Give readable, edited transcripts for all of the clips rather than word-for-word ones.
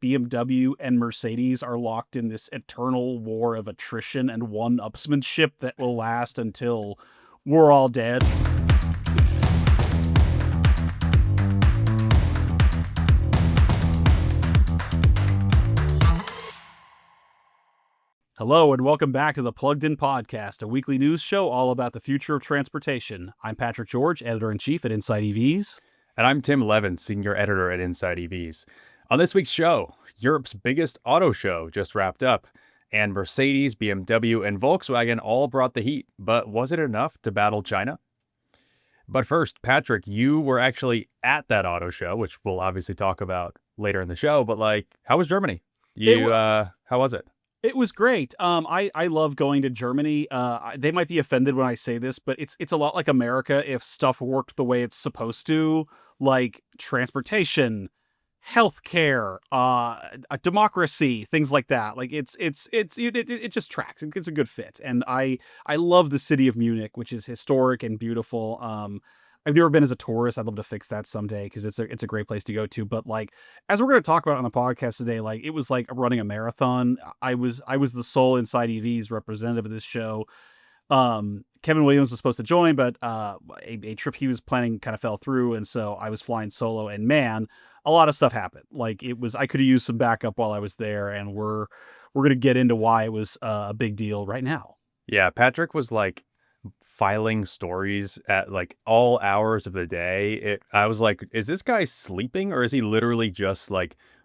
BMW and Mercedes are locked in this eternal war of attrition and one-upsmanship that will last until we're all dead. Hello and welcome back to the Plugged In Podcast, a weekly news show all about the future of transportation. I'm Patrick George, Editor-in-Chief at InsideEVs. And I'm Tim Levin, Senior Editor at InsideEVs. On this week's show, Europe's biggest auto show just wrapped up, and Mercedes, BMW, and Volkswagen all brought the heat. But was it enough to battle China? But first, Patrick, you were actually at that auto show, which we'll obviously talk about later in the show. But how was Germany? How was it? It was great. I love going to Germany. They might be offended when I say this, but it's a lot like America if stuff worked the way it's supposed to, like transportation, healthcare, democracy, things like that. Like it just tracks. It's a good fit, and I love the city of Munich, which is historic and beautiful. I've never been as a tourist. I'd love to fix that someday because it's a great place to go to. But as we're going to talk about on the podcast today, it was like running a marathon. I was the sole InsideEVs representative of this show. Kevin Williams was supposed to join, but a trip he was planning kind of fell through, and so I was flying solo. And man, a lot of stuff happened. I could have used some backup while I was there, and we're going to get into why it was a big deal right now. Yeah, Patrick was filing stories at all hours of the day. I was like, is this guy sleeping or is he literally just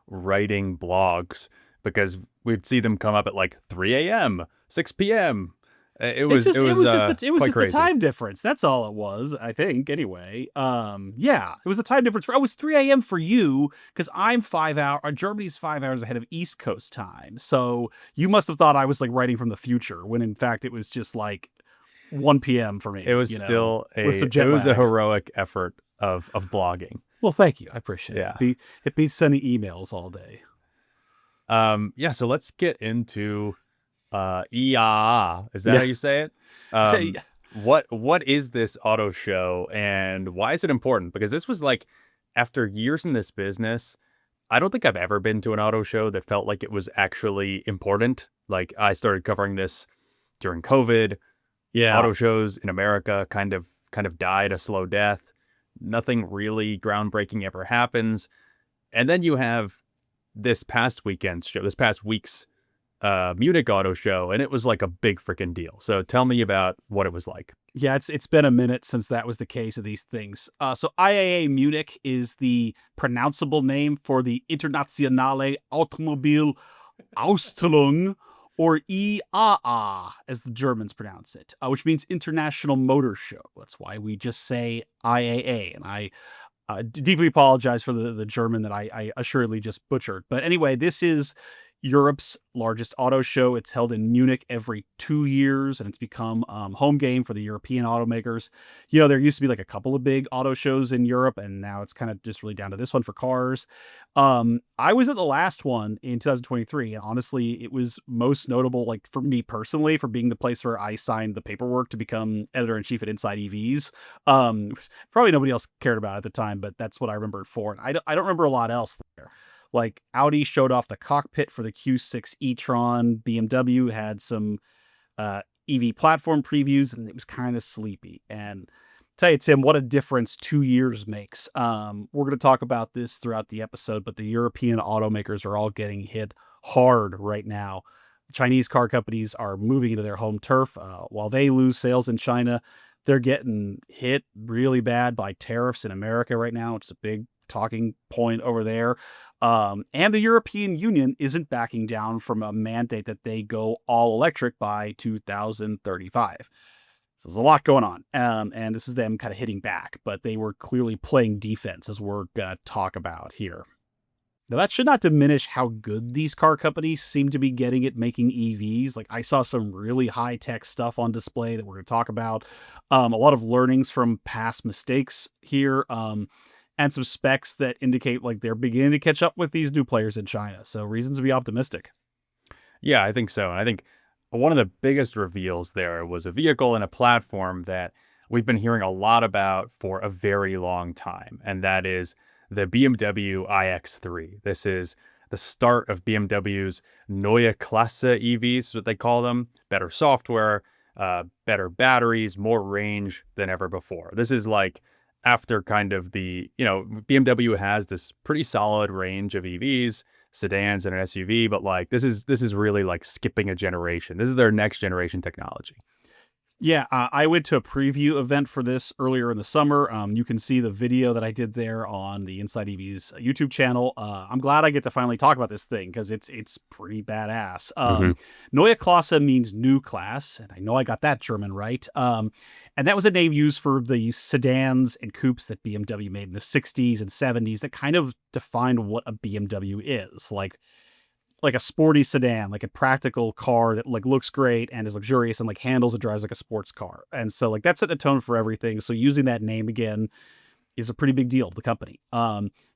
writing blogs? Because we'd see them come up at 3 a.m., 6 p.m. It was just the time difference. That's all it was, I think. Anyway, it was a time difference. It was 3 a.m. for you because I'm 5 hours. Germany's 5 hours ahead of East Coast time. So you must have thought I was writing from the future when in fact it was just 1 p.m. for me. It was still a heroic effort of blogging. Well, thank you. I appreciate it. It beats sending emails all day. So let's get into IAA. Is that how you say it? What is this auto show and why is it important? Because this was after years in this business, I don't think I've ever been to an auto show that felt like it was actually important. I started covering this during COVID. Yeah. Auto shows in America kind of died a slow death. Nothing really groundbreaking ever happens. And then you have this past week's Munich auto show, and it was a big freaking deal. So tell me about what it was like. Yeah, it's been a minute since that was the case of these things. So IAA Munich is the pronounceable name for the Internationale Automobil Ausstellung, or IAA, as the Germans pronounce it, which means International Motor Show. That's why we just say IAA. And I deeply apologize for the German that I assuredly just butchered. But anyway, this is Europe's largest auto show. It's held in Munich every 2 years, and it's become home game for the European automakers. There used to be a couple of big auto shows in Europe, and now it's kind of just really down to this one for cars. I was at the last one in 2023, and honestly, it was most notable, for me personally, for being the place where I signed the paperwork to become editor-in-chief at InsideEVs. Probably nobody else cared about it at the time, but that's what I remember it for. And I don't remember a lot else there. Audi showed off the cockpit for the Q6 e-tron. BMW had some EV platform previews, and it was kind of sleepy. And tell you, Tim, what a difference 2 years makes. We're going to talk about this throughout the episode, but the European automakers are all getting hit hard right now. The Chinese car companies are moving into their home turf. While they lose sales in China, they're getting hit really bad by tariffs in America right now. It's a big talking point over there. And the European Union isn't backing down from a mandate that they go all electric by 2035. So there's a lot going on. And this is them kind of hitting back, but they were clearly playing defense, as we're going to talk about here. Now, that should not diminish how good these car companies seem to be getting at making EVs. I saw some really high-tech stuff on display that we're going to talk about. A lot of learnings from past mistakes here. And some specs that indicate they're beginning to catch up with these new players in China. So reasons to be optimistic. Yeah, I think so. And I think one of the biggest reveals there was a vehicle and a platform that we've been hearing a lot about for a very long time. And that is the BMW iX3. This is the start of BMW's Neue Klasse EVs, is what they call them. Better software, better batteries, more range than ever before. This is like after kind of the, BMW has this pretty solid range of EVs, sedans and an SUV, but like this is really like skipping a generation. This is their next generation technology. Yeah, I went to a preview event for this earlier in the summer. You can see the video that I did there on the InsideEVs YouTube channel. I'm glad I get to finally talk about this thing because it's pretty badass. Neue Klasse means new class, and I know I got that German right. And that was a name used for the sedans and coupes that BMW made in the 60s and 70s that kind of defined what a BMW is. Like a sporty sedan, like a practical car that like looks great and is luxurious and like handles and drives like a sports car. And so like that set the tone for everything. So using that name again is a pretty big deal to the company.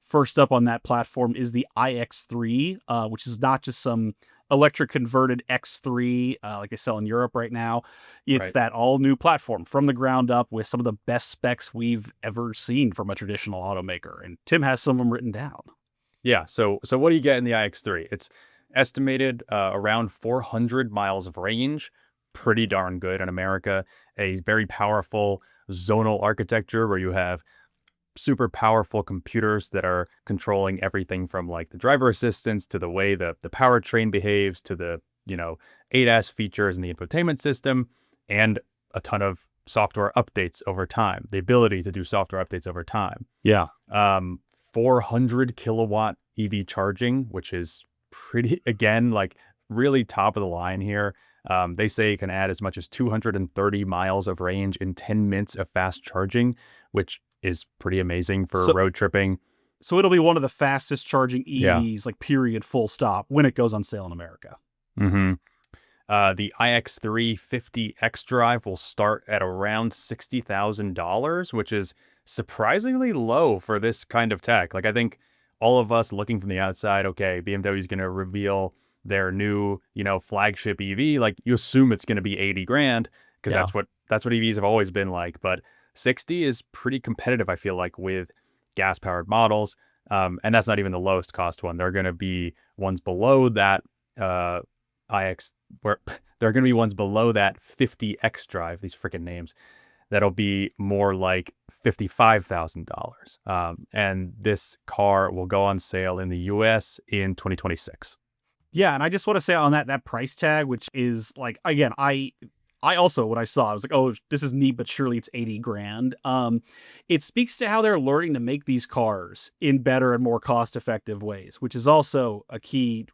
First up on that platform is the iX3, which is not just some electric converted X3 like they sell in Europe right now. It's that all new platform from the ground up with some of the best specs we've ever seen from a traditional automaker. And Tim has some of them written down. Yeah. So what do you get in the iX3? It's estimated around 400 miles of range, pretty darn good in America. A very powerful zonal architecture where you have super powerful computers that are controlling everything from like the driver assistance to the way the powertrain behaves to the, ADAS features and the infotainment system, and a ton of software updates over time, the ability to do software updates over time. Yeah. 400 kilowatt EV charging, which is pretty, again, like really top of the line here. They say you can add as much as 230 miles of range in 10 minutes of fast charging, which is pretty amazing for road tripping. So it'll be one of the fastest charging EVs, like period, full stop, when it goes on sale in America. The iX3 50X drive will start at around $60,000, which is surprisingly low for this kind of tech. Like I think all of us looking from the outside, okay, BMW is going to reveal their new, flagship EV. Like you assume it's going to be 80 grand because that's what EVs have always been like. But 60 is pretty competitive, I feel like, with gas powered models. And that's not even the lowest cost one. There are going to be ones below that there are going to be ones below that 50X drive, these freaking names, that'll be more like $55,000. And this car will go on sale in the US in 2026. Yeah, and I just want to say on that price tag, which is like, again, I also, when I saw it, I was like, oh, this is neat, but surely it's 80 grand. It speaks to how they're learning to make these cars in better and more cost-effective ways, which is also a key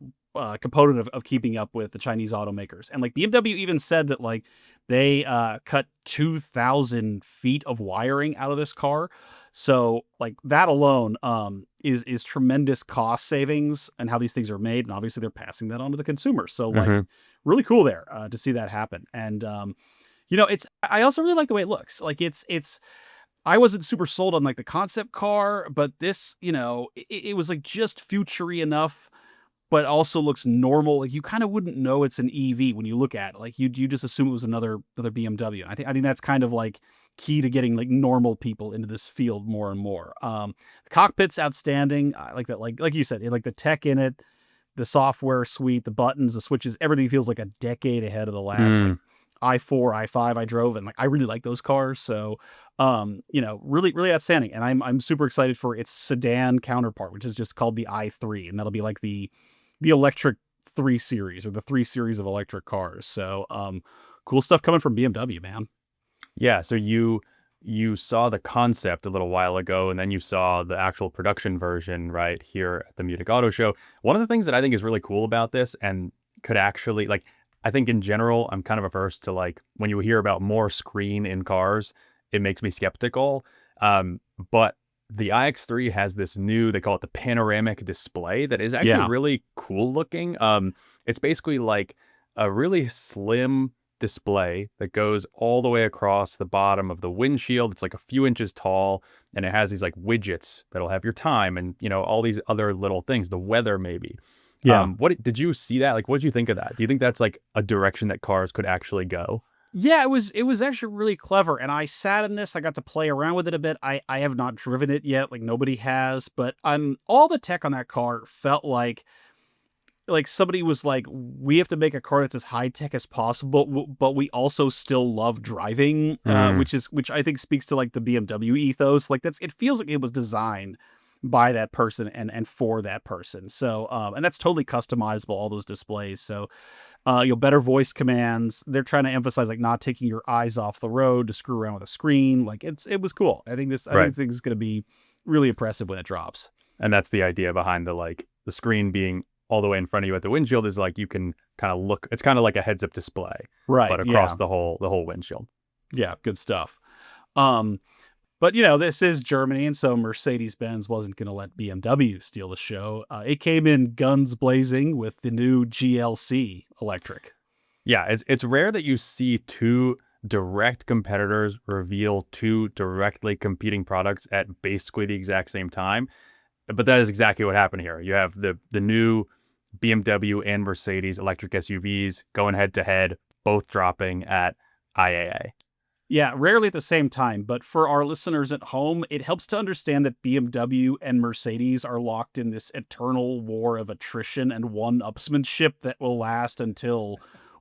component of keeping up with the Chinese automakers. And like BMW even said that like they cut 2,000 feet of wiring out of this car. So like that alone is tremendous cost savings and how these things are made. And obviously they're passing that on to the consumer. So like really cool there to see that happen. And I also really like the way it looks. Like it's I wasn't super sold on like the concept car, but this, it was like just future-y enough, but also looks normal. Like you kind of wouldn't know it's an EV when you look at it. Like you just assume it was another BMW. I think that's kind of like key to getting like normal people into this field more and more. The cockpit's outstanding. I like that. Like you said, like the tech in it, the software suite, the buttons, the switches, everything feels like a decade ahead of the last like i4, i5 I drove, and like I really like those cars. So really, really outstanding. And I'm super excited for its sedan counterpart, which is just called the i3, and that'll be like the electric 3 Series or the 3 Series of electric cars. So cool stuff coming from BMW, man. Yeah, so you saw the concept a little while ago, and then you saw the actual production version right here at the Munich Auto Show. One of the things that I think is really cool about this and could actually, like, I think in general, I'm kind of averse to like when you hear about more screen in cars, it makes me skeptical. But the iX3 has this new, they call it the panoramic display that is actually really cool looking. It's basically like a really slim display that goes all the way across the bottom of the windshield. It's like a few inches tall, and it has these like widgets that'll have your time and all these other little things, the weather maybe. Yeah. What did you see that? Like, what did you think of that? Do you think that's like a direction that cars could actually go? Yeah, it was actually really clever. And I sat in this, I got to play around with it a bit. I have not driven it yet, like nobody has, but all the tech on that car felt like like somebody was like, we have to make a car that's as high tech as possible, but we also still love driving, Mm, which I think speaks to like the BMW ethos. Like it feels like it was designed by that person and for that person. So and that's totally customizable, all those displays. So better voice commands. They're trying to emphasize like not taking your eyes off the road to screw around with a screen. Like it was cool. I think this right. thing is going to be really impressive when it drops. And that's the idea behind the screen being all the way in front of you at the windshield is like you can kind of look. It's kind of like a heads up display, Right. but across Yeah. the whole windshield. Yeah. Good stuff. Um, but this is Germany, and so Mercedes-Benz wasn't going to let BMW steal the show. It came in guns blazing with the new GLC electric. Yeah, it's rare that you see two direct competitors reveal two directly competing products at basically the exact same time. But that is exactly what happened here. You have the new BMW and Mercedes electric SUVs going head to head, both dropping at IAA. Yeah, rarely at the same time, but for our listeners at home, it helps to understand that BMW and Mercedes are locked in this eternal war of attrition and one-upsmanship that will last until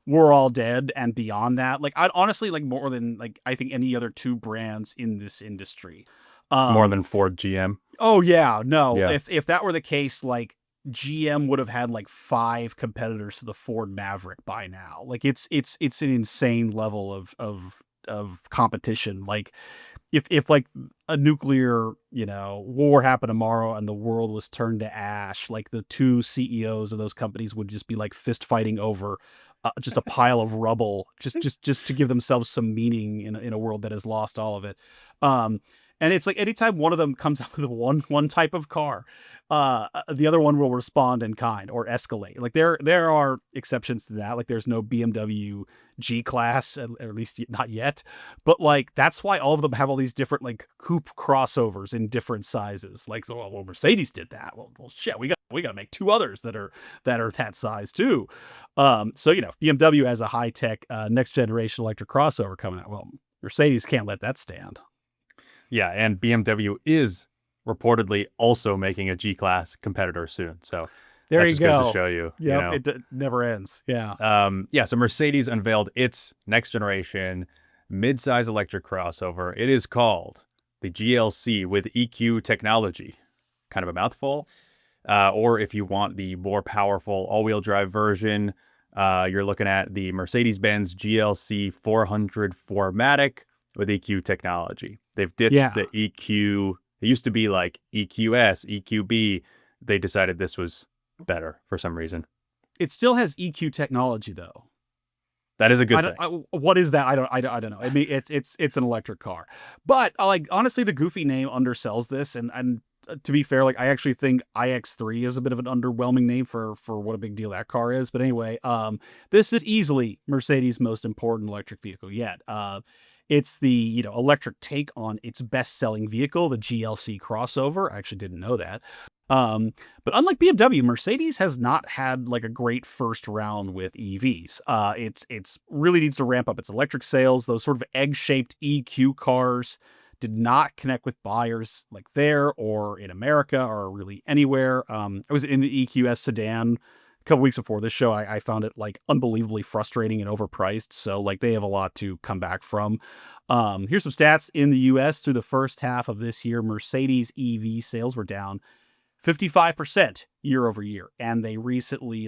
we're all dead and beyond that. Like, I'd honestly like more than like I think any other two brands in this industry. More Um, than Ford GM. oh yeah, no. Yeah. If that were the case, like GM would have had like 5 competitors to the Ford Maverick by now. Like it's an insane level of competition. Like if like a nuclear, war happened tomorrow and the world was turned to ash, like the two CEOs of those companies would just be like fist fighting over just a pile of rubble, just to give themselves some meaning in a world that has lost all of it. Um, and it's like anytime one of them comes out with one type of car, the other one will respond in kind or escalate. Like there are exceptions to that. Like there's no BMW G class, at least not yet. But like that's why all of them have all these different like coupe crossovers in different sizes. Like so, well, Mercedes did that. Well, shit, we got to make 2 others that are that size too. So if BMW has a high tech next generation electric crossover coming out, well, Mercedes can't let that stand. Yeah, and BMW is reportedly also making a G-Class competitor soon. So There that you just goes go. to show you, Yep, it never ends. Yeah. So Mercedes unveiled its next generation mid-size electric crossover. It is called the GLC with EQ technology. Kind of a mouthful. Or if you want the more powerful all-wheel drive version, you're looking at the Mercedes-Benz GLC 400 4MATIC with EQ technology. They've ditched Yeah. the EQ. It used to be like EQS, EQB. They decided this was better for some reason. It still has EQ technology though. That is a good thing. What is that? I don't know. I mean, it's an electric car, but like honestly, the goofy name undersells this. And to be fair, like I actually think iX3 is a bit of an underwhelming name for what a big deal that car is. But anyway, this is easily Mercedes' most important electric vehicle yet. It's the electric take on its best-selling vehicle, the GLC crossover. I actually didn't know that. But unlike BMW, Mercedes has not had like a great first round with EVs. It's really needs to ramp up its electric sales. Those sort of egg-shaped EQ cars did not connect with buyers like there or in America or really anywhere. I was in the EQS sedan a couple weeks before this show. I found it like unbelievably frustrating and overpriced. So like they have a lot to come back from. Here's some stats in the US through the first half of this year. Mercedes EV sales were down 55% year over year. And they recently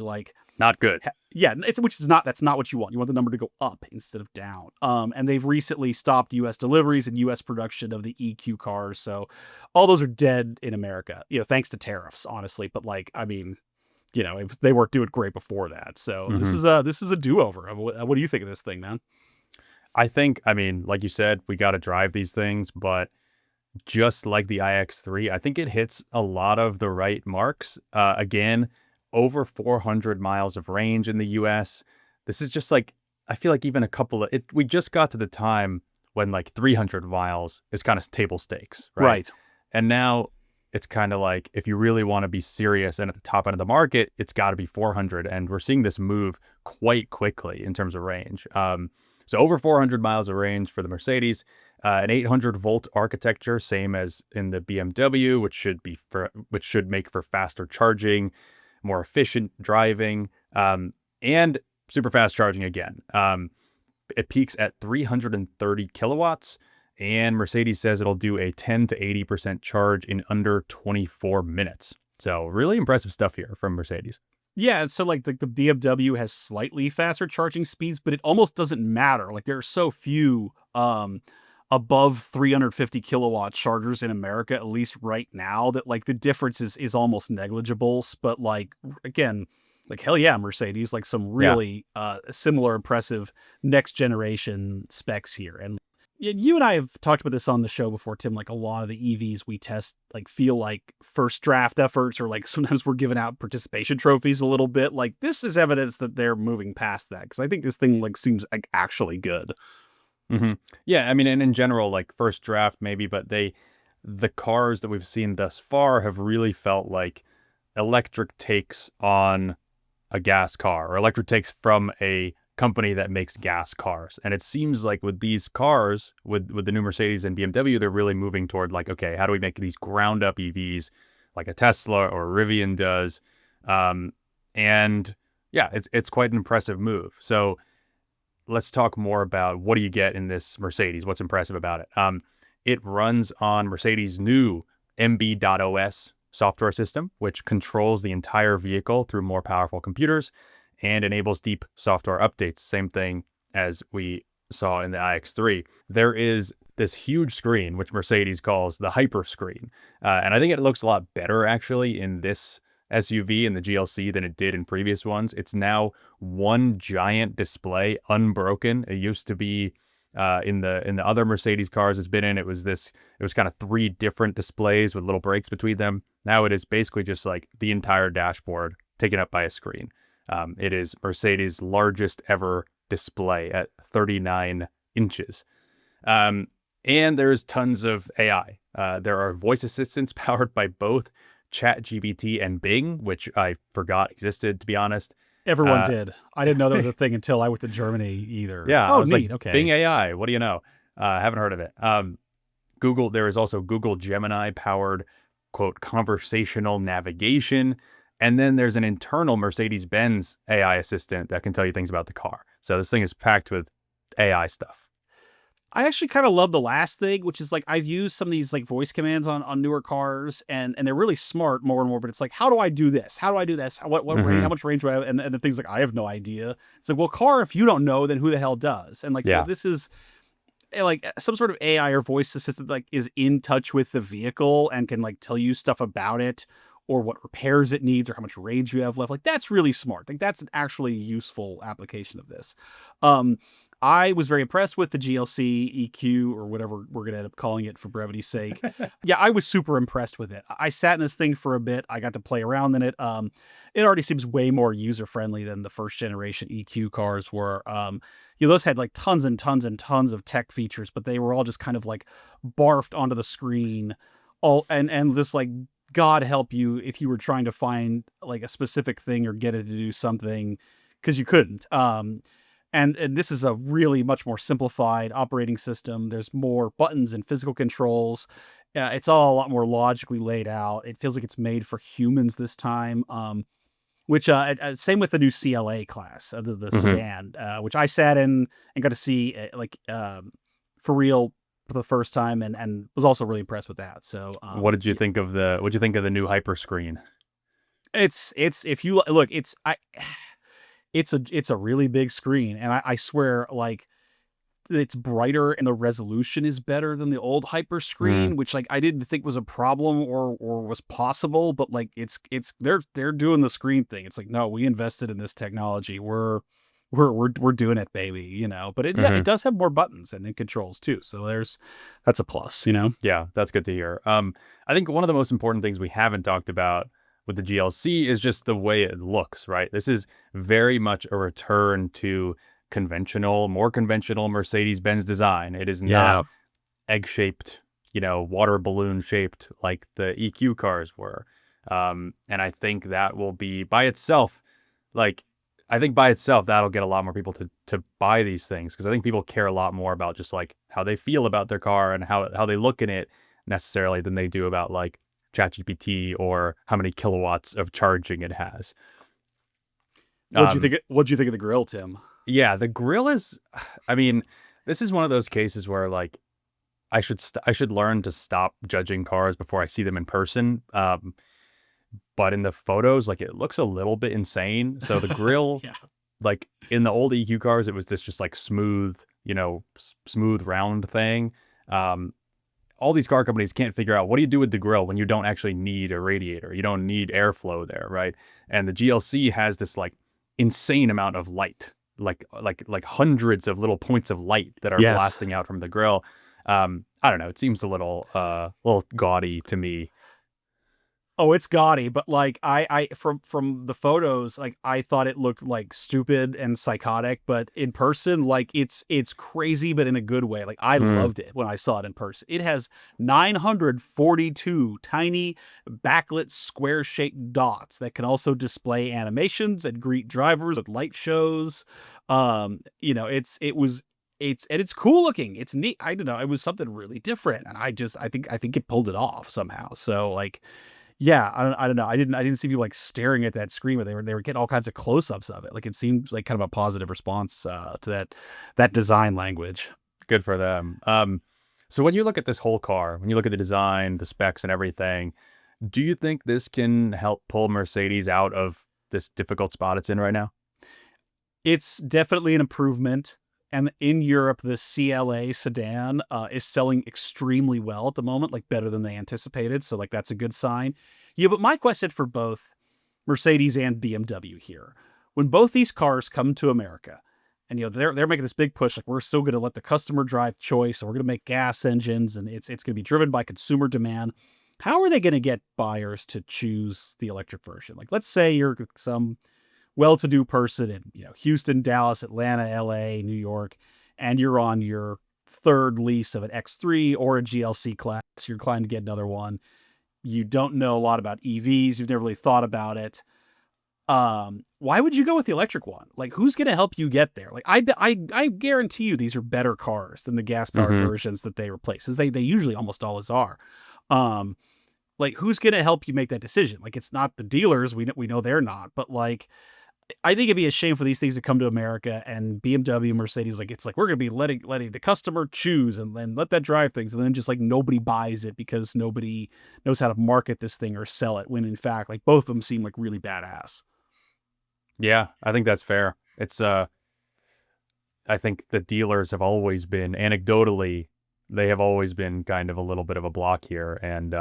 Not good. that's not what you want. You want the number to go up instead of down. And they've recently stopped US deliveries and US production of the EQ cars. So all those are dead in America, thanks to tariffs, honestly. But they weren't doing great before that. So this is a do-over. What do you think of this thing, man? I think, like you said, we got to drive these things, but just like the iX3, I think it hits a lot of the right marks. Again, over 400 miles of range in the US. This is just like, I feel like even we just got to the time when like 300 miles is kind of table stakes, right? And now it's kind of like, if you really want to be serious and at the top end of the market, it's got to be 400. And we're seeing this move quite quickly in terms of range. So over 400 miles of range for the Mercedes, an 800 volt architecture, same as in the BMW, which should make for faster charging. more efficient driving, and super fast charging again. It peaks at 330 kilowatts, and Mercedes says it'll do a 10 to 80% charge in under 24 minutes. So really impressive stuff here from Mercedes. Yeah, and so like the BMW has slightly faster charging speeds, but it almost doesn't matter. Like there are so few above 350 kilowatt chargers in America, at least right now, that like the difference is almost negligible. But like again, like hell yeah, Mercedes, like some really similar impressive next generation specs here. And you and I have talked about this on the show before, Tim. Like a lot of the EVs we test like feel like first draft efforts, or like sometimes we're giving out participation trophies a little bit. Like this is evidence that they're moving past that, because I think this thing like seems like actually good. Mm-hmm. Yeah, I mean, and in general, like first draft maybe, but the cars that we've seen thus far have really felt like electric takes on a gas car, or electric takes from a company that makes gas cars. And it seems like with these cars, with the new Mercedes and BMW, they're really moving toward like, okay, how do we make these ground up EVs like a Tesla or Rivian does? And yeah, it's quite an impressive move. So let's talk more about what do you get in this Mercedes? What's impressive about it? It runs on Mercedes' new MB.OS software system, which controls the entire vehicle through more powerful computers and enables deep software updates. Same thing as we saw in the iX3. There is this huge screen, which Mercedes calls the hyper screen. And I think it looks a lot better actually in this SUV in the GLC than it did in previous ones. It's now one giant display, unbroken. It used to be in the other Mercedes cars it's been in, it was kind of three different displays with little breaks between them. Now it is basically just like the entire dashboard taken up by a screen. It is Mercedes' largest ever display at 39 inches. And there's tons of AI. There are voice assistants powered by both ChatGPT and Bing, which I forgot existed, to be honest. Everyone did. I didn't know that was a thing until I went to Germany either. Yeah. Oh, I was neat. like, Okay. Bing AI, what do you know? I haven't heard of it. There is also Google Gemini powered, quote, conversational navigation. And then there's an internal Mercedes-Benz AI assistant that can tell you things about the car. So this thing is packed with AI stuff. I actually kind of love the last thing, which is like I've used some of these like voice commands on newer cars, and they're really smart more and more. But it's like, how do I do this? How do I do this? What range? How much range do I have? And the things like I have no idea. It's like, well, car, if you don't know, then who the hell does? And like this is like some sort of AI or voice assistant like is in touch with the vehicle and can like tell you stuff about it, or what repairs it needs, or how much range you have left. Like that's really smart. Like that's an actually useful application of this. I was very impressed with the GLC EQ, or whatever we're going to end up calling it for brevity's sake. Yeah, I was super impressed with it. I sat in this thing for a bit. I got to play around in it. It already seems way more user-friendly than the first generation EQ cars were. Those had like tons and tons and tons of tech features, but they were all just kind of like barfed onto the screen. And just like, God help you if you were trying to find like a specific thing or get it to do something, because you couldn't. And this is a really much more simplified operating system. There's more buttons and physical controls. It's all a lot more logically laid out. It feels like it's made for humans this time. Which same with the new CLA class, the sedan, which I sat in and got to see for real for the first time, and was also really impressed with that. So, what did you think of the new hyper screen? It's if you look, it's a really big screen, and I swear, like, it's brighter and the resolution is better than the old hyper screen, which like I didn't think was a problem or was possible, but like they're doing the screen thing. It's like, no, we invested in this technology. We're doing it, baby, But it does have more buttons and it controls too. So that's a plus, Yeah, that's good to hear. I think one of the most important things we haven't talked about with the GLC is just the way it looks, right? This is very much a return to more conventional Mercedes-Benz design. It is not egg-shaped, water balloon-shaped like the EQ cars were. And I think that will be by itself, that'll get a lot more people to buy these things, because I think people care a lot more about just like how they feel about their car and how they look in it necessarily than they do about like ChatGPT or how many kilowatts of charging it has. What'd you think? What'd you think of the grill, Tim? Yeah, the grill is. I mean, this is one of those cases where like I should learn to stop judging cars before I see them in person. But in the photos, like it looks a little bit insane. So the grill, Yeah. like in the old EQ cars, it was this just like smooth, smooth round thing. All these car companies can't figure out what do you do with the grill when you don't actually need a radiator, you don't need airflow there, right? And the GLC has this like insane amount of light, like hundreds of little points of light that are Yes. blasting out from the grill. I don't know. It seems a little gaudy to me. Oh, it's gaudy, but like I from the photos, like I thought it looked like stupid and psychotic, but in person, like it's crazy, but in a good way. Like I loved it when I saw it in person. It has 942 tiny backlit square-shaped dots that can also display animations and greet drivers with light shows. It's cool looking. It's neat. I don't know. It was something really different, and I think it pulled it off somehow. So like. Yeah, I don't know. I didn't see people like staring at that screen, but they were getting all kinds of close-ups of it. Like it seems like kind of a positive response to that design language. Good for them. So when you look at this whole car, when you look at the design, the specs, and everything, do you think this can help pull Mercedes out of this difficult spot it's in right now? It's definitely an improvement. And in Europe, the CLA sedan is selling extremely well at the moment, like better than they anticipated. So like that's a good sign. Yeah, but my question for both Mercedes and BMW here, when both these cars come to America, and they're making this big push, like we're still going to let the customer drive choice, and we're going to make gas engines, and it's going to be driven by consumer demand. How are they going to get buyers to choose the electric version? Like, let's say you're some well-to-do person in Houston, Dallas, Atlanta, LA, New York, and you're on your third lease of an X3 or a GLC class. You're inclined to get another one. You don't know a lot about EVs. You've never really thought about it. Why would you go with the electric one? Like, who's going to help you get there? Like, I guarantee you these are better cars than the gas-powered versions that they replace, as they usually almost always are. Like, who's going to help you make that decision? Like, it's not the dealers. We know they're not, but like, I think it'd be a shame for these things to come to America and BMW, Mercedes, like it's like we're gonna be letting the customer choose and then let that drive things, and then just like nobody buys it because nobody knows how to market this thing or sell it. When in fact, like both of them seem like really badass. Yeah, I think that's fair. It's I think the dealers have always been, anecdotally, they have always been kind of a little bit of a block here, and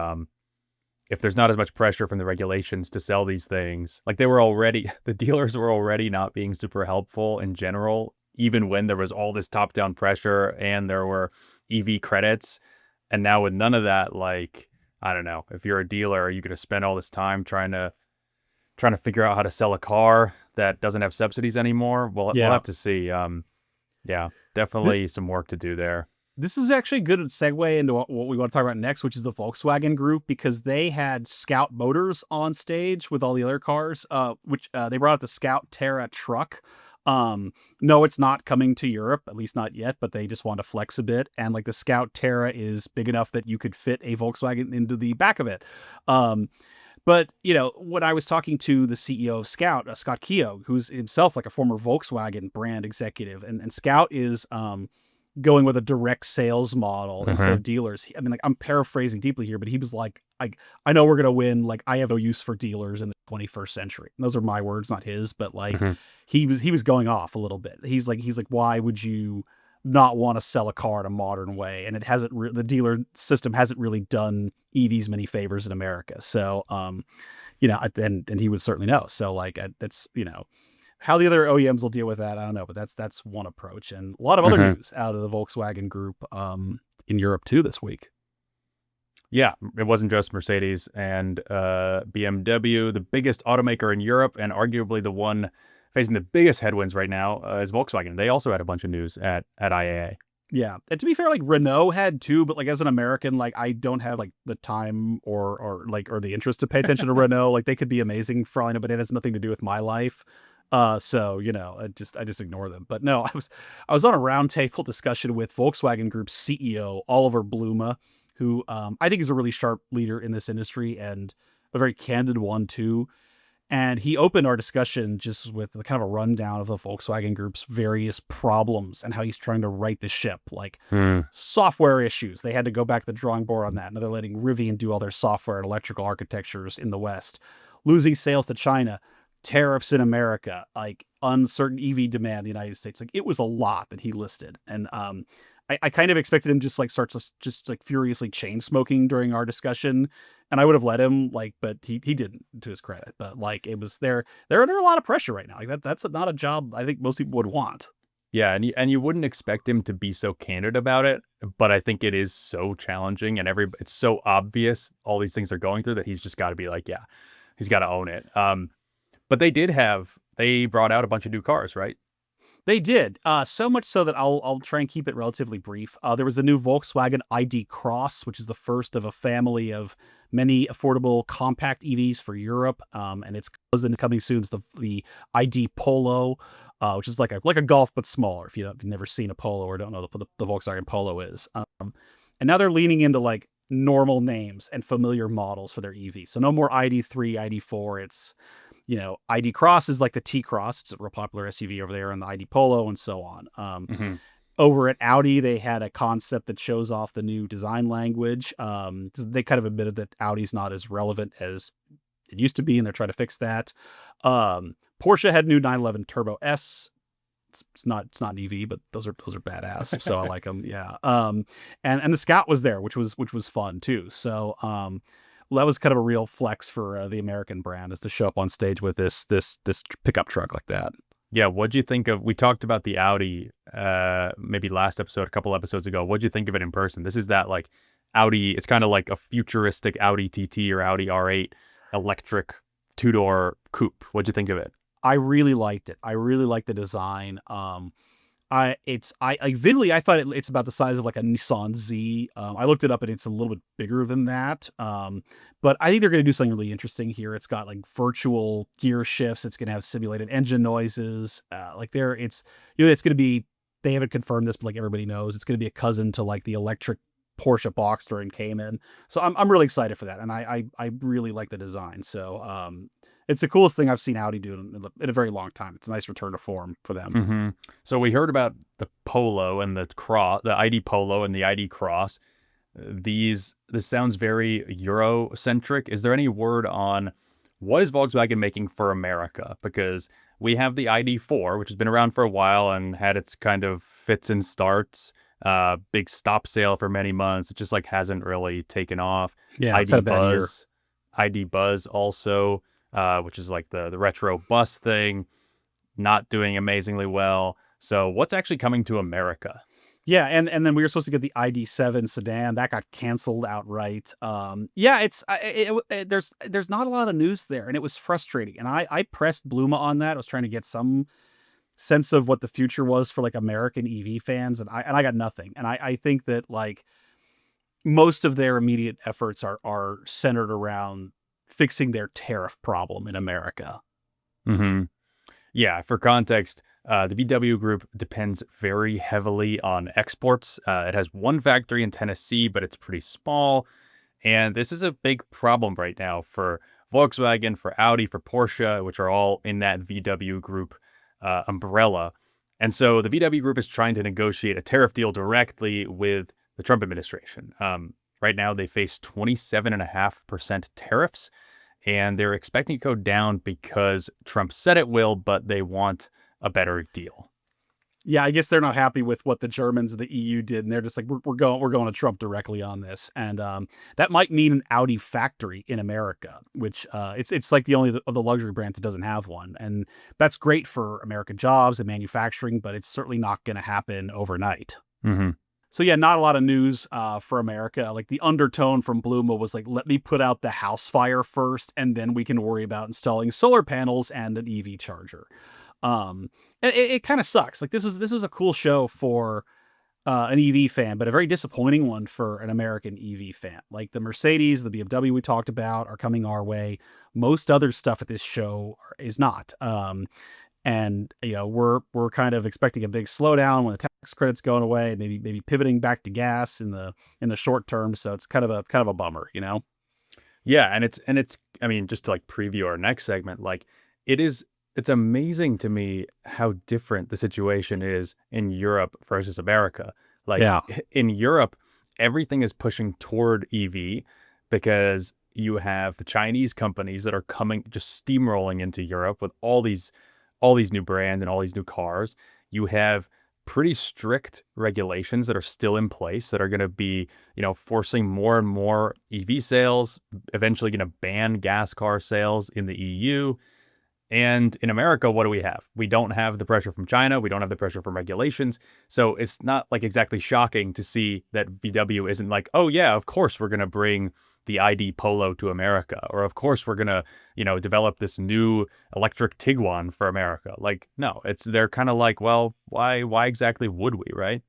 if there's not as much pressure from the regulations to sell these things, like the dealers were already not being super helpful in general, even when there was all this top-down pressure and there were EV credits. And now with none of that, like, I don't know, if you're a dealer, are you going to spend all this time trying to figure out how to sell a car that doesn't have subsidies anymore? Well, Yeah. we'll have to see. Yeah, definitely some work to do there. This is actually a good segue into what we want to talk about next, which is the Volkswagen Group, because they had Scout Motors on stage with all the other cars, which they brought out the Scout Terra truck. No, it's not coming to Europe, at least not yet, but they just want to flex a bit. And like the Scout Terra is big enough that you could fit a Volkswagen into the back of it. But, when I was talking to the CEO of Scout, Scott Keogh, who's himself like a former Volkswagen brand executive, and Scout is going with a direct sales model instead of dealers. I mean, like I'm paraphrasing deeply here, but he was like, I know we're going to win. Like I have no use for dealers in the 21st century. And those are my words, not his, but like he was going off a little bit. He's like, why would you not want to sell a car in a modern way? And it hasn't, the dealer system hasn't really done EVs many favors in America. So, and he would certainly know. So like, that's, how the other OEMs will deal with that, I don't know, but that's one approach. And a lot of other news out of the Volkswagen Group in Europe too this week. Yeah, it wasn't just Mercedes and BMW. The biggest automaker in Europe and arguably the one facing the biggest headwinds right now is Volkswagen. They also had a bunch of news at IAA. Yeah, and to be fair, like Renault had too, but like as an American, like I don't have like the time or the interest to pay attention to Renault. Like they could be amazing for all I know, but it has nothing to do with my life. So I just ignore them. But no, I was on a roundtable discussion with Volkswagen Group's CEO Oliver Blume, who I think is a really sharp leader in this industry and a very candid one too. And he opened our discussion just with the kind of a rundown of the Volkswagen Group's various problems and how he's trying to right the ship, like software issues. They had to go back to the drawing board on that. Now they're letting Rivian do all their software and electrical architectures in the West, losing sales to China, tariffs in America, like uncertain EV demand in the United States. Like it was a lot that he listed. And I kind of expected him just like just like furiously chain smoking during our discussion, and I would have let him, like, but he didn't, to his credit. But like it was they're under a lot of pressure right now. Like that's not a job I think most people would want. Yeah, and you wouldn't expect him to be so candid about it, but I think it is so challenging, and it's so obvious all these things are going through that he's just got to be like, yeah, he's got to own it. But they brought out a bunch of new cars, right? They did, so much so that I'll try and keep it relatively brief. There was the new Volkswagen ID Cross, which is the first of a family of many affordable compact EVs for Europe, and it's coming soon. It's the ID Polo, which is like a Golf but smaller. If you've never seen a Polo or don't know the Volkswagen Polo is, and now they're leaning into like normal names and familiar models for their EV. So no more ID3, ID4. It's ID Cross is like the T-Cross. It's a real popular SUV over there, and the ID Polo and so on. Over at Audi, they had a concept that shows off the new design language. They kind of admitted that Audi's not as relevant as it used to be, and they're trying to fix that. Porsche had new 911 Turbo S. It's not an EV, but those are badass. So I like them. Yeah. And the Scout was there, which was fun too. So well, that was kind of a real flex for the American brand, is to show up on stage with this pickup truck like that. Yeah, what'd you think of? We talked about the Audi maybe last episode, a couple episodes ago. What'd you think of it in person? This is that like Audi. It's kind of like a futuristic Audi TT or Audi R8 electric two-door coupe. What'd you think of it? I really liked it. I really liked the design. Visually, I thought it's about the size of like a Nissan Z. I looked it up and it's a little bit bigger than that. But I think they're going to do something really interesting here. It's got like virtual gear shifts. It's going to have simulated engine noises. It's going to be, they haven't confirmed this, but like everybody knows, it's going to be a cousin to like the electric Porsche Boxster and Cayman. So I'm really excited for that. And I really like the design. So, it's the coolest thing I've seen Audi do in a very long time. It's a nice return to form for them. So we heard about the Polo and the ID Polo and the ID Cross. This sounds very Euro-centric. Is there any word on what is Volkswagen making for America? Because we have the ID4, which has been around for a while and had its kind of fits and starts. Big stop sale for many months. It just like hasn't really taken off. Yeah, it's had a bad year. ID Buzz also. Which is like the retro bus thing, not doing amazingly well. So what's actually coming to America? Yeah, and then we were supposed to get the ID7 sedan that got canceled outright. There's not a lot of news there, and it was frustrating. And I pressed Bluma on that. I was trying to get some sense of what the future was for like American EV fans, and I got nothing. And I think that like most of their immediate efforts are centered around fixing their tariff problem in America. Yeah, for context, the VW Group depends very heavily on exports. It has one factory in Tennessee, but it's pretty small. And this is a big problem right now for Volkswagen, for Audi, for Porsche, which are all in that VW Group umbrella. And so the VW Group is trying to negotiate a tariff deal directly with the Trump administration. Right now, they face 27.5% tariffs, and they're expecting to go down because Trump said it will, but they want a better deal. Yeah, I guess they're not happy with what the Germans and the EU did, and they're just like, we're going to Trump directly on this, and that might mean an Audi factory in America, which it's like the only of the luxury brands that doesn't have one, and that's great for American jobs and manufacturing, but it's certainly not going to happen overnight. So yeah, not a lot of news for America. Like the undertone from Bluma was like, let me put out the house fire first, and then we can worry about installing solar panels and an EV charger. And it kind of sucks. Like this was a cool show for an EV fan, but a very disappointing one for an American EV fan. Like the Mercedes, the BMW we talked about are coming our way. Most other stuff at this show is not. And we're kind of expecting a big slowdown when the tax credit's going away, maybe pivoting back to gas in the short term. So it's kind of a bummer, Yeah, and it's I mean, just to like preview our next segment, like it's amazing to me how different the situation is in Europe versus America. Like Yeah. in Europe, everything is pushing toward EV because you have the Chinese companies that are coming just steamrolling into Europe with all these new brands and all these new cars. You have pretty strict regulations that are still in place that are going to be, forcing more and more EV sales, eventually going to ban gas car sales in the EU. And in America, what do we have? We don't have the pressure from China. We don't have the pressure from regulations. So it's not like exactly shocking to see that VW isn't like, oh yeah, of course we're going to bring the ID Polo to America. Or of course we're going to, develop this new electric Tiguan for America. Like, no, they're kind of like, well, why exactly would we, right?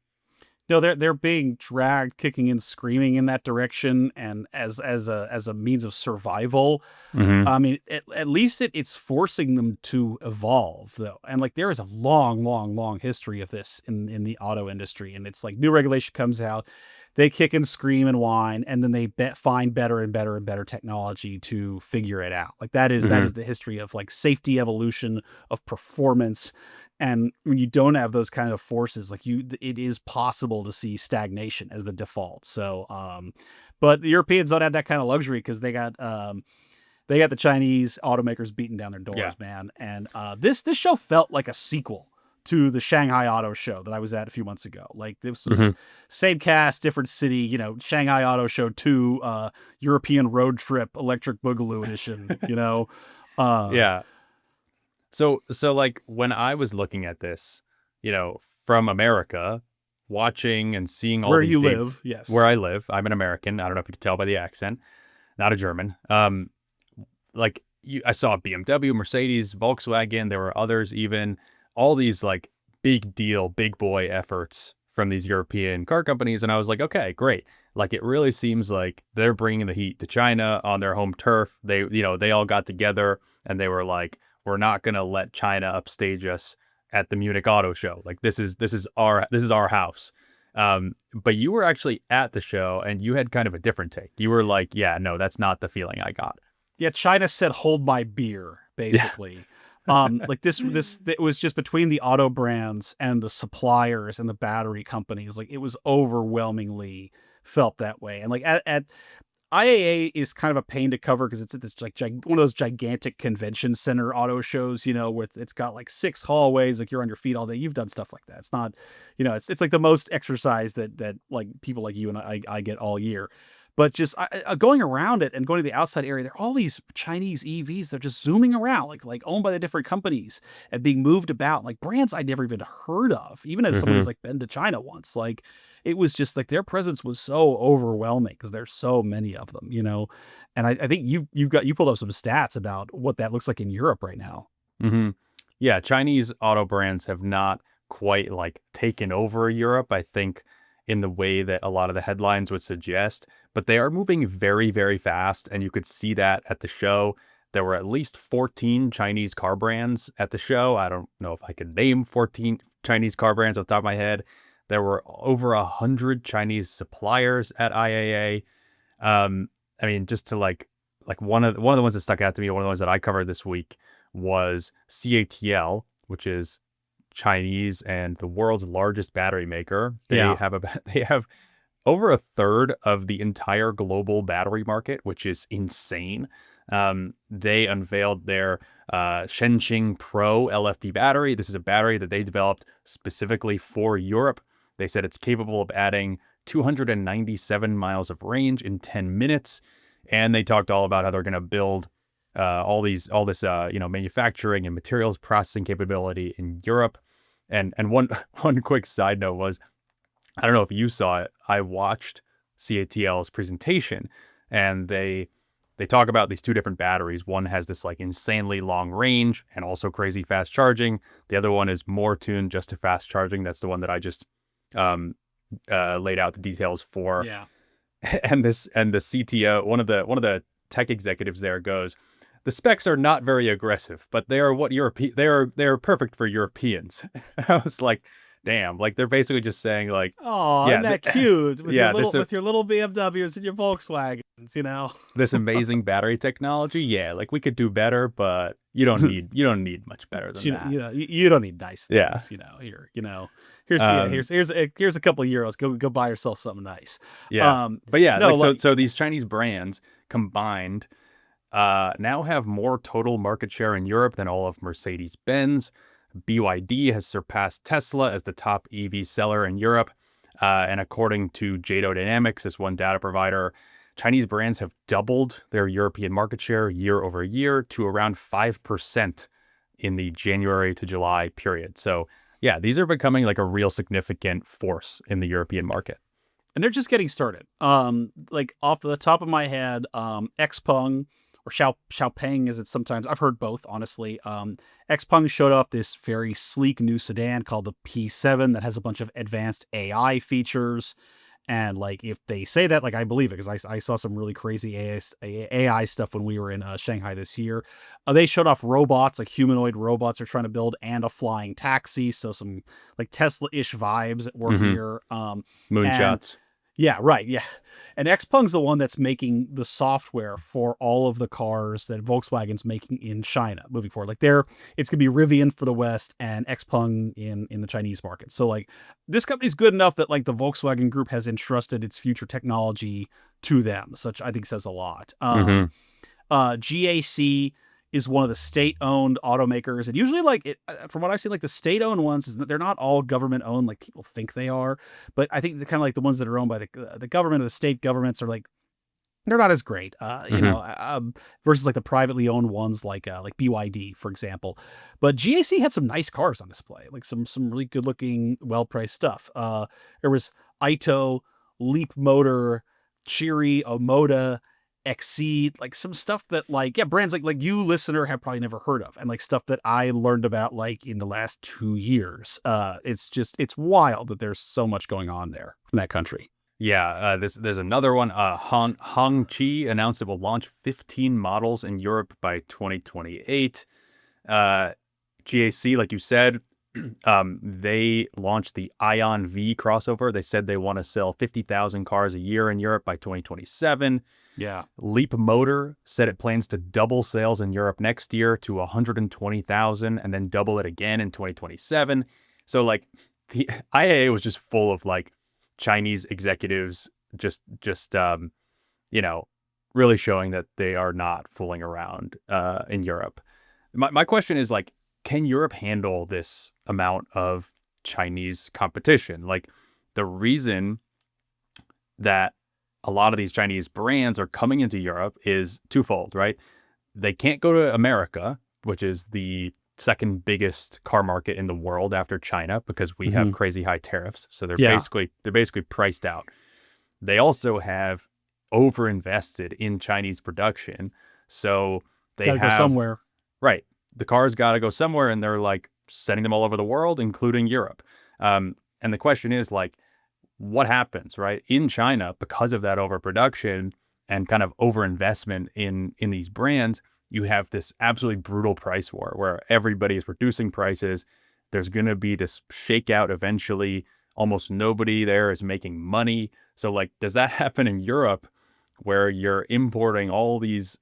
No, they're being dragged, kicking and screaming in that direction, and as a means of survival. Mm-hmm. I mean, at least it's forcing them to evolve, though. And like there is a long, long, long history of this in the auto industry, and it's like new regulation comes out, they kick and scream and whine, and then they find better and better and better technology to figure it out. Like that is the history of like safety evolution, of performance. And when you don't have those kind of forces, like it is possible to see stagnation as the default. So, but the Europeans don't have that kind of luxury because they got the Chinese automakers beating down their doors, man. And this show felt like a sequel to the Shanghai Auto Show that I was at a few months ago. Like this was same cast, different city. Shanghai Auto Show 2, European Road Trip Electric Boogaloo Edition. Yeah. So like when I was looking at this, from America, watching and seeing all where these you live, yes, where I live, I'm an American. I don't know if you can tell by the accent, not a German. I saw BMW, Mercedes, Volkswagen. There were others, even all these like big deal, big boy efforts from these European car companies, and I was like, okay, great. Like it really seems like they're bringing the heat to China on their home turf. They all got together and they were like, we're not going to let China upstage us at the Munich Auto Show. Like this is our house. But you were actually at the show and you had kind of a different take. You were like, yeah, no, that's not the feeling I got. Yeah, China said, "Hold my beer," basically. Like this, it was just between the auto brands and the suppliers and the battery companies. Like it was overwhelmingly felt that way. And like at IAA is kind of a pain to cover because it's at this like one of those gigantic convention center auto shows, where it's got like 6 hallways, like you're on your feet all day. You've done stuff like that. It's not, it's like the most exercise that like people like you and I get all year. But just going around it and going to the outside area, there are all these Chinese EVs. They're just zooming around, like owned by the different companies and being moved about, like brands I'd never even heard of, even as someone who's like been to China once. Like it was just like their presence was so overwhelming because there's so many of them, And I think you pulled up some stats about what that looks like in Europe right now. Mm-hmm. Yeah, Chinese auto brands have not quite like taken over Europe, I think, in the way that a lot of the headlines would suggest, but they are moving very, very fast. And you could see that at the show. There were at least 14 Chinese car brands at the show. I don't know if I could name 14 Chinese car brands off the top of my head. There were over 100 Chinese suppliers at IAA. I mean, just to like one of the ones that stuck out to me, one of the ones that I covered this week was CATL, which is Chinese and the world's largest battery maker. They have over a third of the entire global battery market, which is insane. They unveiled their Shenqing Pro LFP battery. This is a battery that they developed specifically for Europe. They said it's capable of adding 297 miles of range in 10 minutes. And they talked all about how they're going to build all this manufacturing and materials processing capability in Europe. And one quick side note was, I don't know if you saw it, I watched CATL's presentation, and they talk about these 2 different batteries. One has this like insanely long range and also crazy fast charging. The other one is more tuned just to fast charging. That's the one that I just laid out the details for. Yeah. And the CTO, one of the tech executives there goes, the specs are not very aggressive, but they are what they're perfect for Europeans. I was like, damn, like they're basically just saying like, Oh, yeah, isn't that cute with your yeah, little BMWs and your Volkswagens, you know? this amazing battery technology. Yeah, like we could do better, but you don't need much better than that. You don't need nice Yeah. things, here's a couple of euros. Go buy yourself something nice. Yeah. But yeah, no, so these Chinese brands combined now have more total market share in Europe than all of Mercedes-Benz. BYD has surpassed Tesla as the top EV seller in Europe. And according to Jado Dynamics, this one data provider, Chinese brands have doubled their European market share year over year to around 5% in the January to July period. So yeah, these are becoming like a real significant force in the European market. and they're just getting started. Like off the top of my head, Xpeng or Xpeng as it's sometimes, I've heard both, honestly. Xpeng showed off this very sleek new sedan called the P7 that has a bunch of advanced AI features. And like, if they say that, like, I believe it, because I saw some really crazy AI stuff when we were in Shanghai this year. They showed off robots, like humanoid robots they're trying to build, and a flying taxi. So some like Tesla-ish vibes at work here. Moonshots. Yeah, right. Yeah. And Xpeng's the one that's making the software for all of the cars that Volkswagen's making in China moving forward. Like it's going to be Rivian for the West and Xpeng in the Chinese market. So like this company's good enough that like the Volkswagen group has entrusted its future technology to them, such I think says a lot. GAC is one of the state-owned automakers, and usually, like from what I've seen, like the state-owned ones they're not all government-owned like people think they are. But I think the kind of like the ones that are owned by the government or the state governments are like they're not as great, versus like the privately owned ones like BYD, for example. But GAC had some nice cars on display, like some really good-looking, well-priced stuff. There was Ito, Leap Motor, Chery, Omoda, Exceed, like some stuff that brands like you listener have probably never heard of, and like stuff that I learned about like in the last 2 years. It's wild that there's so much going on there from that country. Yeah, there's another one. Hongqi announced it will launch 15 models in Europe by 2028. GAC, like you said, they launched the Ion V crossover. They said they want to sell 50,000 cars a year in Europe by 2027. Yeah. Leap Motor said it plans to double sales in Europe next year to 120,000 and then double it again in 2027. So like the IAA was just full of like Chinese executives just really showing that they are not fooling around in Europe. My question is like, can Europe handle this amount of Chinese competition? Like the reason that a lot of these Chinese brands are coming into Europe is twofold, right? They can't go to America, which is the second biggest car market in the world after China, because we have crazy high tariffs. So they're basically priced out. They also have overinvested in Chinese production. So they Gotta go somewhere. Right. The cars got to go somewhere, and they're like sending them all over the world, including Europe. And the question is like, what happens, right, in China because of that overproduction and kind of overinvestment in these brands? You have this absolutely brutal price war where everybody is reducing prices. There's going to be this shakeout eventually. Almost nobody there is making money. So like, does that happen in Europe where you're importing all these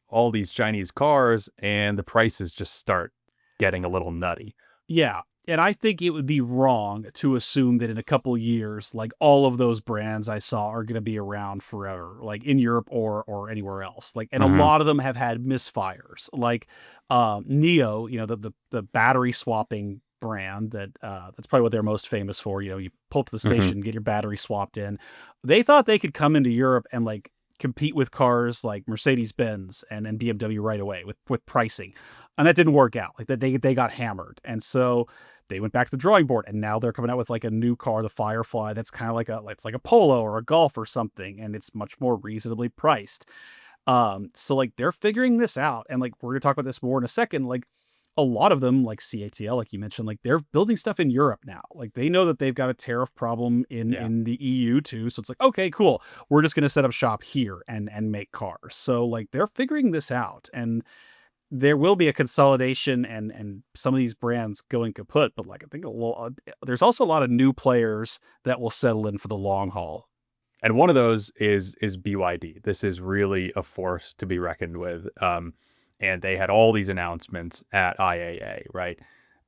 Chinese cars and the prices just start getting a little nutty? Yeah. And I think it would be wrong to assume that in a couple years, like all of those brands I saw are going to be around forever, like in Europe or anywhere else. Like, and a lot of them have had misfires, like Neo, the battery swapping brand that's probably what they're most famous for. You pull up to the station, get your battery swapped in. They thought they could come into Europe and like compete with cars like Mercedes-Benz and BMW right away with pricing. And that didn't work out. Like that they got hammered. And so they went back to the drawing board, and now they're coming out with like a new car, the Firefly, that's kind of it's like a Polo or a Golf or something, and it's much more reasonably priced. So like they're figuring this out, and like we're gonna talk about this more in a second. Like a lot of them, like CATL, like you mentioned, like they're building stuff in Europe now. Like they know that they've got a tariff problem in the EU too. So it's like, okay, cool. We're just gonna set up shop here and make cars. So like they're figuring this out, and there will be a consolidation and some of these brands going kaput, but like I think there's also a lot of new players that will settle in for the long haul. And one of those is BYD. This is really a force to be reckoned with. And they had all these announcements at IAA, right?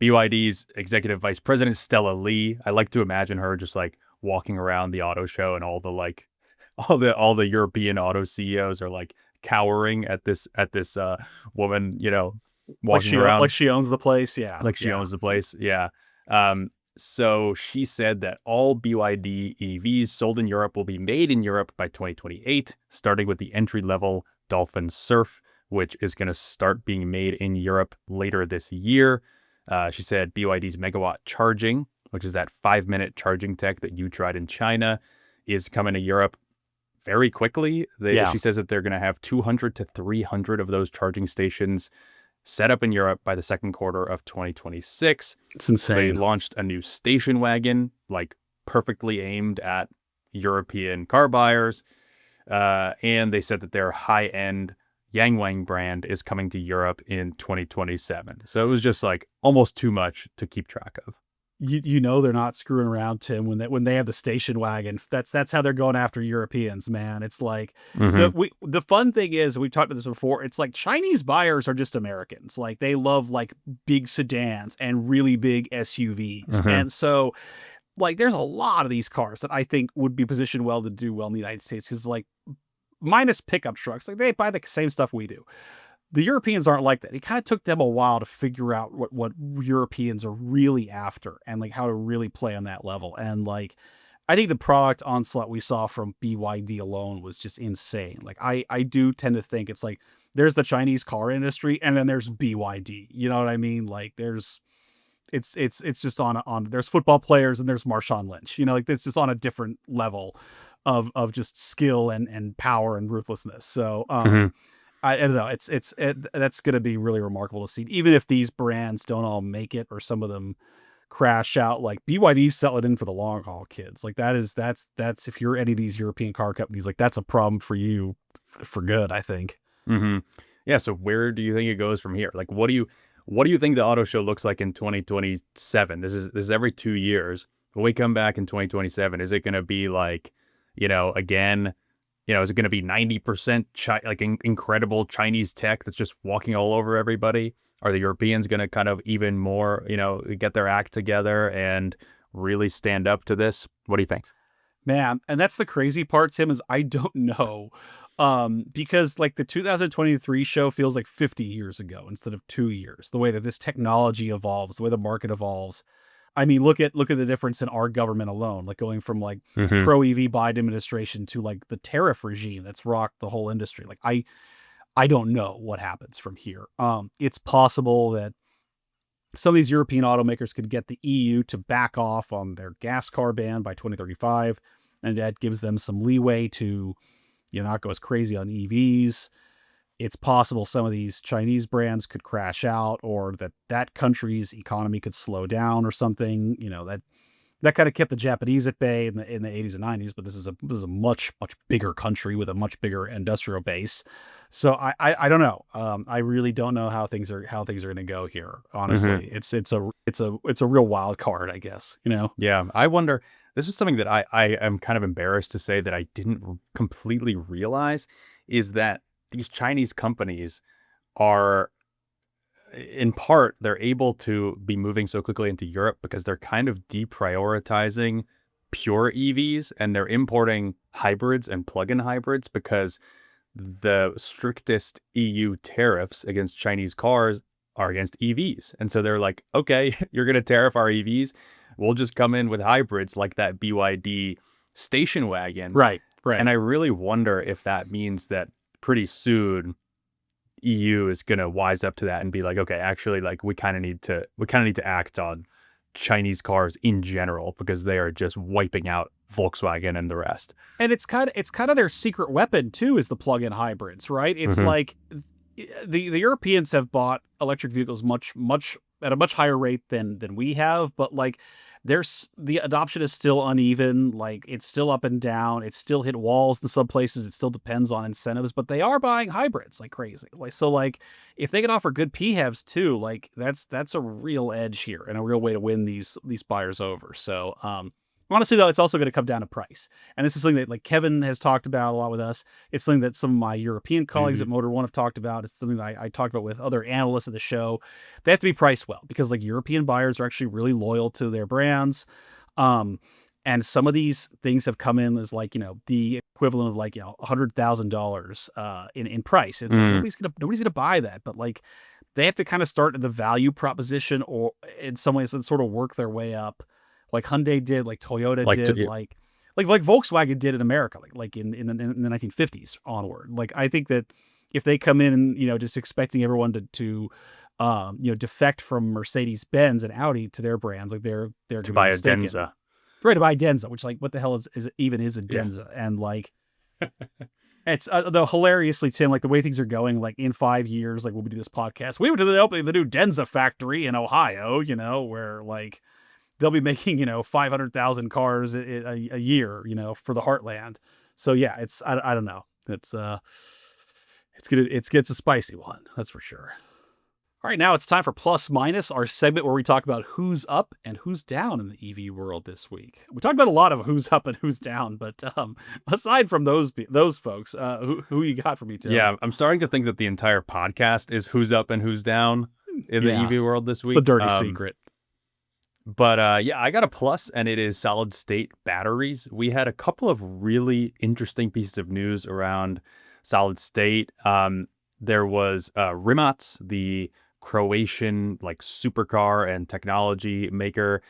BYD's executive vice president, Stella Lee. I like to imagine her just like walking around the auto show, and all the European auto CEOs are like cowering at this woman, walking around like she owns the place. Yeah. like she owns the place. Yeah. So she said that all BYD EVs sold in Europe will be made in Europe by 2028, starting with the entry-level Dolphin Surf, which is going to start being made in Europe later this year. She said BYD's megawatt charging, which is that 5-minute charging tech that you tried in China, is coming to Europe very quickly. She says that they're going to have 200 to 300 of those charging stations set up in Europe by the second quarter of 2026. It's insane. They launched a new station wagon, like perfectly aimed at European car buyers. And they said that their high-end Yangwang brand is coming to Europe in 2027. So it was just like almost too much to keep track of. They're not screwing around, Tim, when they have the station wagon. That's how they're going after Europeans, man. It's like the fun thing is, we've talked about this before, it's like Chinese buyers are just Americans. Like they love like big sedans and really big SUVs. And so like there's a lot of these cars that I think would be positioned well to do well in the United States, because like minus pickup trucks, like they buy the same stuff we do. The Europeans aren't like that. It kind of took them a while to figure out what Europeans are really after and like how to really play on that level. And like, I think the product onslaught we saw from BYD alone was just insane. Like I do tend to think it's like, there's the Chinese car industry and then there's BYD, you know what I mean? Like it's just on there's football players and there's Marshawn Lynch, like it's just on a different level of just skill and power and ruthlessness. So, I don't know. That's going to be really remarkable to see. Even if these brands don't all make it or some of them crash out, like BYD's selling in for the long haul, kids. Like that's if you're any of these European car companies, like that's a problem for you for good, I think. Yeah. So where do you think it goes from here? Like, what do you think the auto show looks like in 2027? This is every 2 years. When we come back in 2027, is it going to be like, again, is it going to be 90% incredible Chinese tech that's just walking all over everybody? Are the Europeans going to kind of even more, get their act together and really stand up to this? What do you think? Man, and that's the crazy part, Tim, is I don't know. Because like the 2023 show feels like 50 years ago instead of 2 years, the way that this technology evolves, the way the market evolves. I mean, look at the difference in our government alone, like going from like pro EV Biden administration to like the tariff regime that's rocked the whole industry. Like I don't know what happens from here. It's possible that some of these European automakers could get the EU to back off on their gas car ban by 2035, and that gives them some leeway to not go as crazy on EVs. It's possible some of these Chinese brands could crash out, or that country's economy could slow down or something. That kind of kept the Japanese at bay in the 80s and 90s, but this is a much bigger country with a much bigger industrial base. So I don't know. I really don't know how things are going to go here. Honestly, it's a real wild card, I guess. Yeah, I wonder. This is something that I am kind of embarrassed to say that I didn't completely realize, is that these Chinese companies are, in part, they're able to be moving so quickly into Europe because they're kind of deprioritizing pure EVs, and they're importing hybrids and plug-in hybrids because the strictest EU tariffs against Chinese cars are against EVs. And so they're like, okay, you're going to tariff our EVs. We'll just come in with hybrids like that BYD station wagon. Right. And I really wonder if that means that pretty soon EU is going to wise up to that and be like, okay, actually, like we kind of need to act on Chinese cars in general, because they are just wiping out Volkswagen and the rest. And it's kind of their secret weapon too, is the plug-in hybrids, right? It's like the Europeans have bought electric vehicles much at a much higher rate than we have, but like the adoption is still uneven. Like it's still up and down. It's still hit walls in some places. It still depends on incentives, but they are buying hybrids like crazy. Like so, like if they can offer good PHEVs too, like that's a real edge here and a real way to win these buyers over. So honestly, though, it's also going to come down to price. And this is something that like Kevin has talked about a lot with us. It's something that some of my European colleagues at Motor One have talked about. It's something that I talked about with other analysts of the show. They have to be priced well because like European buyers are actually really loyal to their brands. And some of these things have come in as like, the equivalent of like, $100,000 in price. It's like nobody's gonna buy that, but like they have to kind of start at the value proposition or in some ways and sort of work their way up. Like Hyundai did, like Toyota did, like Volkswagen did in America, like in the 1950s onward. Like I think that if they come in and just expecting everyone to defect from Mercedes-Benz and Audi to their brands, like they're to buy a Denza, right? To buy a Denza, which like what the hell is a Denza? Yeah. And like it's though hilariously, Tim, like the way things are going, like in 5 years, like when we do this podcast, we went to the opening of the new Denza factory in Ohio, where like they'll be making, 500,000 cars a year, for the heartland. So yeah, it's, I don't know. It's a spicy one. That's for sure. All right, now it's time for Plus Minus, our segment where we talk about who's up and who's down in the EV world this week. We talked about a lot of who's up and who's down, but aside from those folks, who you got for me, Tim? Yeah, I'm starting to think that the entire podcast is who's up and who's down in the EV world this week. It's the dirty secret. But I got a plus, and it is solid state batteries. We had a couple of really interesting pieces of news around solid state. There was Rimac, the Croatian like supercar and technology maker,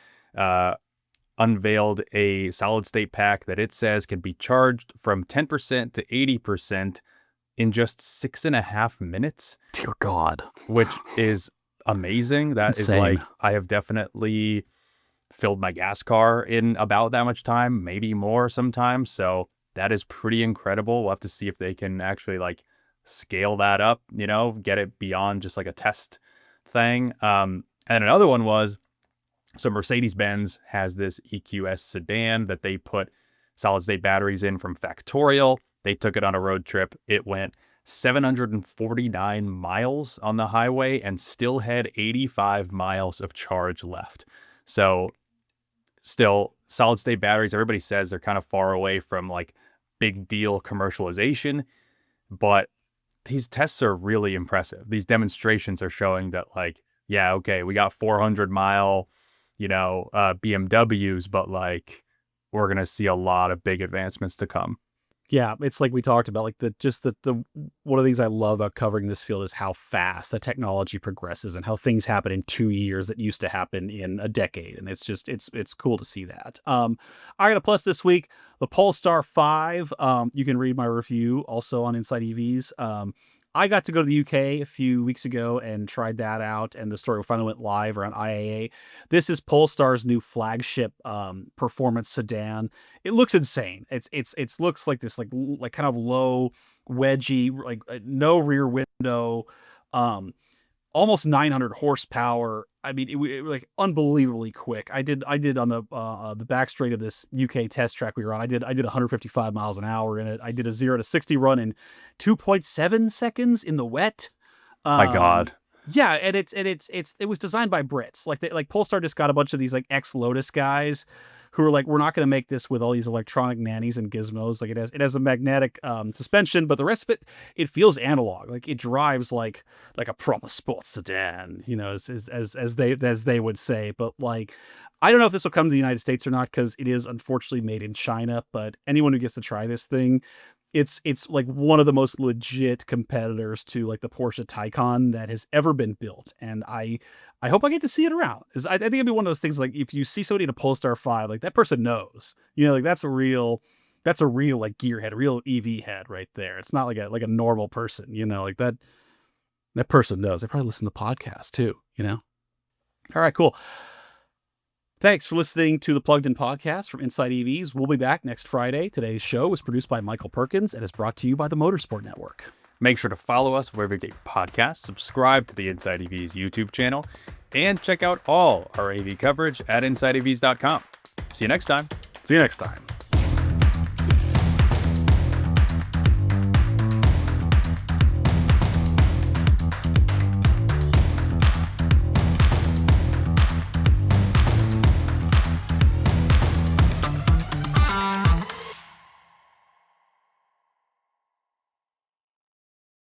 unveiled a solid state pack that it says can be charged from 10% to 80% in just 6.5 minutes. Dear God. Which is amazing. That is like, I have definitely filled my gas car in about that much time, maybe more sometimes. So that is pretty incredible. We'll have to see if they can actually like scale that up, get it beyond just like a test thing. And another one was, so Mercedes-Benz has this EQS sedan that they put solid state batteries in from Factorial. They took it on a road trip. It went 749 miles on the highway and still had 85 miles of charge left. So still solid state batteries, everybody says they're kind of far away from like big deal commercialization, but these tests are really impressive. These demonstrations are showing that like, yeah, okay, we got 400 mile, BMWs, but like we're going to see a lot of big advancements to come. Yeah, it's like we talked about, like the one of the things I love about covering this field is how fast the technology progresses and how things happen in 2 years that used to happen in a decade. And it's just, it's cool to see that. I got a plus this week, the Polestar 5. You can read my review also on InsideEVs. I got to go to the UK a few weeks ago and tried that out, and the story finally went live around IAA. This is Polestar's new flagship performance sedan. It looks insane. It looks like this like kind of low wedgy, like no rear window, almost 900 horsepower. I mean, it like unbelievably quick. I did on the back straight of this UK test track we were on. I did 155 miles an hour in it. I did a 0 to 60 run in 2.7 seconds in the wet. My God. Yeah, and it was designed by Brits. Like Polestar just got a bunch of these like ex-Lotus guys who are like, we're not going to make this with all these electronic nannies and gizmos. Like it has a magnetic suspension, but the rest of it feels analog. Like it drives like a proper sports sedan, as they would say. But like, I don't know if this will come to the United States or not, because it is unfortunately made in China. But anyone who gets to try this thing, it's like one of the most legit competitors to like the Porsche Taycan that has ever been built. And I hope I get to see it around. I think it'd be one of those things, like if you see somebody in a Polestar 5, like that person knows, like that's a real like gearhead, a real EV head right there. It's not like a normal person, like that person knows. They probably listen to the podcast too, All right, cool. Thanks for listening to the Plugged In podcast from InsideEVs. We'll be back next Friday. Today's show was produced by Michael Perkins and is brought to you by the Motorsport Network. Make sure to follow us wherever you get your podcasts, subscribe to the InsideEVs YouTube channel, and check out all our AV coverage at InsideEVs.com. See you next time. See you next time.